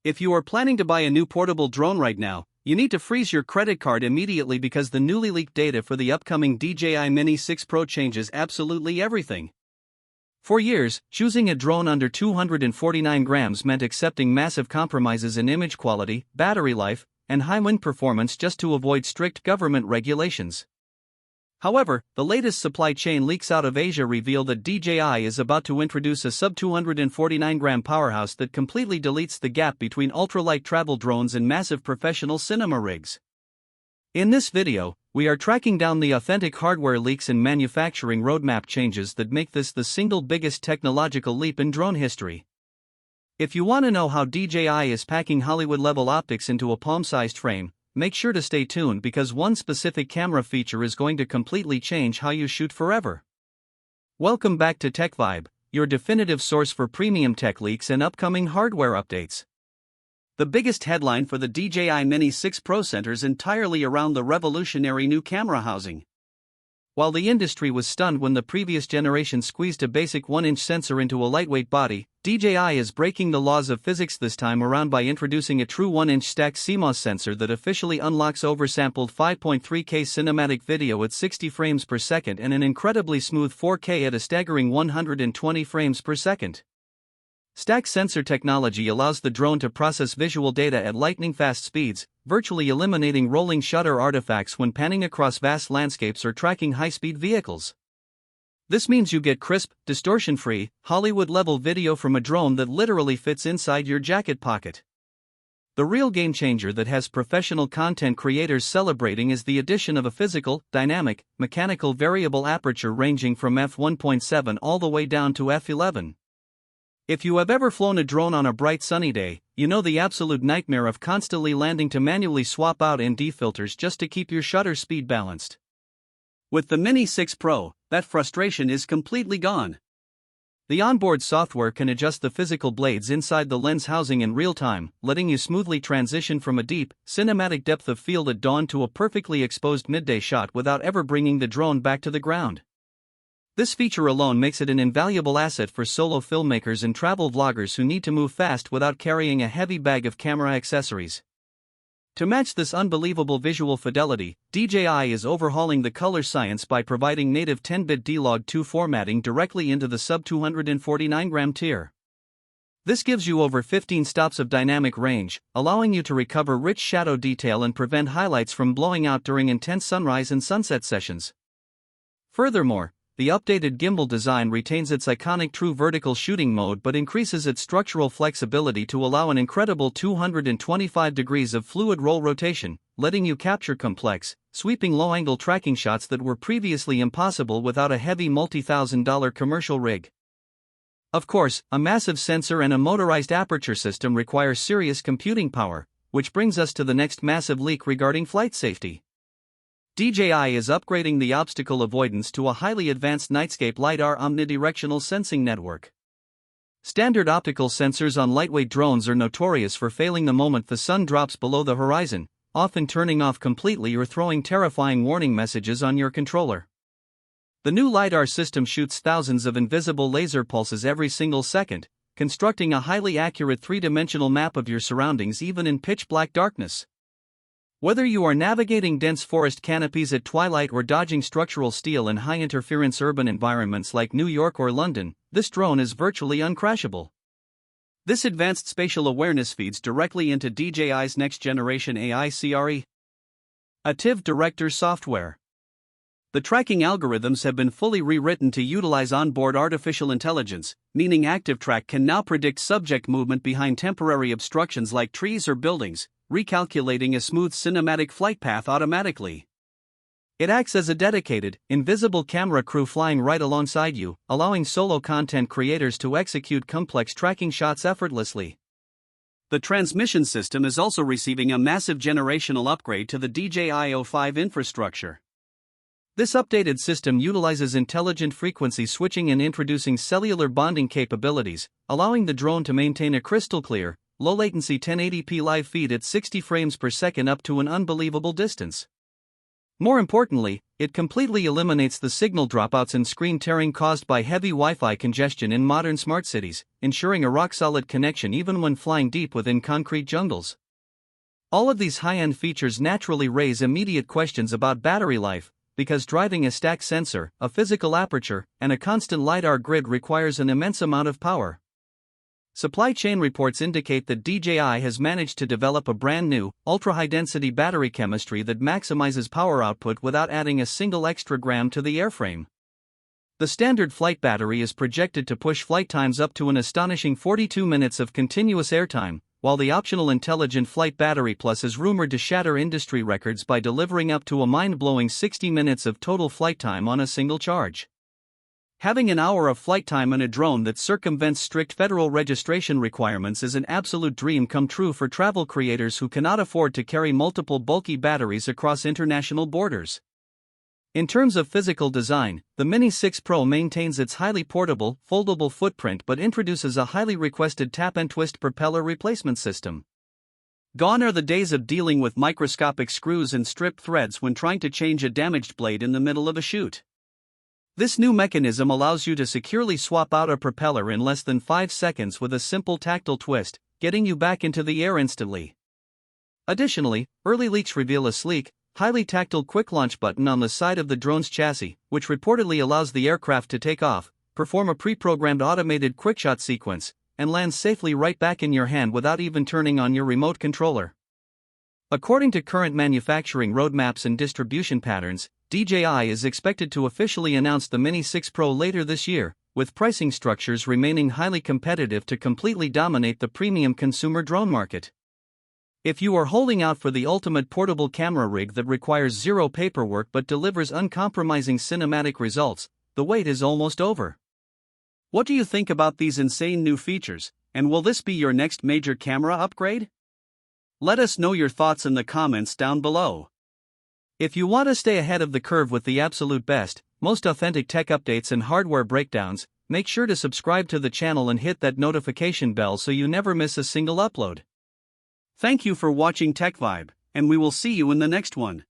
If you are planning to buy a new portable drone right now, you need to freeze your credit card immediately because the newly leaked data for the upcoming DJI Mini 6 Pro changes absolutely everything. For years, choosing a drone under 249 grams meant accepting massive compromises in image quality, battery life, and high wind performance just to avoid strict government regulations. However, the latest supply chain leaks out of Asia reveal that DJI is about to introduce a sub-249-gram powerhouse that completely deletes the gap between ultralight travel drones and massive professional cinema rigs. In this video, we are tracking down the authentic hardware leaks and manufacturing roadmap changes that make this the single biggest technological leap in drone history. If you want to know how DJI is packing Hollywood-level optics into a palm-sized frame, make sure to stay tuned because one specific camera feature is going to completely change how you shoot forever. Welcome back to TechVibe, your definitive source for premium tech leaks and upcoming hardware updates. The biggest headline for the DJI Mini 6 Pro centers entirely around the revolutionary new camera housing. While the industry was stunned when the previous generation squeezed a basic 1-inch sensor into a lightweight body, DJI is breaking the laws of physics this time around by introducing a true 1-inch stacked CMOS sensor that officially unlocks oversampled 5.3K cinematic video at 60 frames per second and an incredibly smooth 4K at a staggering 120 frames per second. Stacked sensor technology allows the drone to process visual data at lightning-fast speeds, virtually eliminating rolling shutter artifacts when panning across vast landscapes or tracking high-speed vehicles. This means you get crisp, distortion-free, Hollywood-level video from a drone that literally fits inside your jacket pocket. The real game-changer that has professional content creators celebrating is the addition of a physical, dynamic, mechanical variable aperture ranging from f1.7 all the way down to f11. If you have ever flown a drone on a bright sunny day, you know the absolute nightmare of constantly landing to manually swap out ND filters just to keep your shutter speed balanced. With the Mini 6 Pro, that frustration is completely gone. The onboard software can adjust the physical blades inside the lens housing in real time, letting you smoothly transition from a deep, cinematic depth of field at dawn to a perfectly exposed midday shot without ever bringing the drone back to the ground. This feature alone makes it an invaluable asset for solo filmmakers and travel vloggers who need to move fast without carrying a heavy bag of camera accessories. To match this unbelievable visual fidelity, DJI is overhauling the color science by providing native 10-bit D-Log2 formatting directly into the sub-249-gram tier. This gives you over 15 stops of dynamic range, allowing you to recover rich shadow detail and prevent highlights from blowing out during intense sunrise and sunset sessions. Furthermore, the updated gimbal design retains its iconic true vertical shooting mode but increases its structural flexibility to allow an incredible 225 degrees of fluid roll rotation, letting you capture complex, sweeping low-angle tracking shots that were previously impossible without a heavy multi-thousand-dollar commercial rig. Of course, a massive sensor and a motorized aperture system require serious computing power, which brings us to the next massive leak regarding flight safety. DJI is upgrading the obstacle avoidance to a highly advanced nightscape LiDAR omnidirectional sensing network. Standard optical sensors on lightweight drones are notorious for failing the moment the sun drops below the horizon, often turning off completely or throwing terrifying warning messages on your controller. The new LiDAR system shoots thousands of invisible laser pulses every single second, constructing a highly accurate three-dimensional map of your surroundings even in pitch-black darkness. Whether you are navigating dense forest canopies at twilight or dodging structural steel in high-interference urban environments like New York or London, this drone is virtually uncrashable. This advanced spatial awareness feeds directly into DJI's next-generation AI CRE Attiv Director software. The tracking algorithms have been fully rewritten to utilize onboard artificial intelligence, meaning ActiveTrack can now predict subject movement behind temporary obstructions like trees or buildings, recalculating a smooth cinematic flight path automatically. It acts as a dedicated, invisible camera crew flying right alongside you, allowing solo content creators to execute complex tracking shots effortlessly. The transmission system is also receiving a massive generational upgrade to the DJI O5 infrastructure. This updated system utilizes intelligent frequency switching and introducing cellular bonding capabilities, allowing the drone to maintain a crystal clear, low-latency 1080p live feed at 60 frames per second up to an unbelievable distance. More importantly, it completely eliminates the signal dropouts and screen tearing caused by heavy Wi-Fi congestion in modern smart cities, ensuring a rock-solid connection even when flying deep within concrete jungles. All of these high-end features naturally raise immediate questions about battery life, because driving a stacked sensor, a physical aperture, and a constant LiDAR grid requires an immense amount of power. Supply chain reports indicate that DJI has managed to develop a brand new, ultra-high-density battery chemistry that maximizes power output without adding a single extra gram to the airframe. The standard flight battery is projected to push flight times up to an astonishing 42 minutes of continuous airtime, while the optional Intelligent Flight Battery Plus is rumored to shatter industry records by delivering up to a mind-blowing 60 minutes of total flight time on a single charge. Having an hour of flight time on a drone that circumvents strict federal registration requirements is an absolute dream come true for travel creators who cannot afford to carry multiple bulky batteries across international borders. In terms of physical design, the Mini 6 Pro maintains its highly portable, foldable footprint but introduces a highly requested tap-and-twist propeller replacement system. Gone are the days of dealing with microscopic screws and stripped threads when trying to change a damaged blade in the middle of a shoot. This new mechanism allows you to securely swap out a propeller in less than 5 seconds with a simple tactile twist, getting you back into the air instantly. Additionally, early leaks reveal a sleek, highly tactile quick launch button on the side of the drone's chassis, which reportedly allows the aircraft to take off, perform a pre-programmed automated quickshot sequence, and land safely right back in your hand without even turning on your remote controller. According to current manufacturing roadmaps and distribution patterns, DJI is expected to officially announce the Mini 6 Pro later this year, with pricing structures remaining highly competitive to completely dominate the premium consumer drone market. If you are holding out for the ultimate portable camera rig that requires zero paperwork but delivers uncompromising cinematic results, the wait is almost over. What do you think about these insane new features, and will this be your next major camera upgrade? Let us know your thoughts in the comments down below. If you want to stay ahead of the curve with the absolute best, most authentic tech updates and hardware breakdowns, make sure to subscribe to the channel and hit that notification bell so you never miss a single upload. Thank you for watching TechVibe, and we will see you in the next one.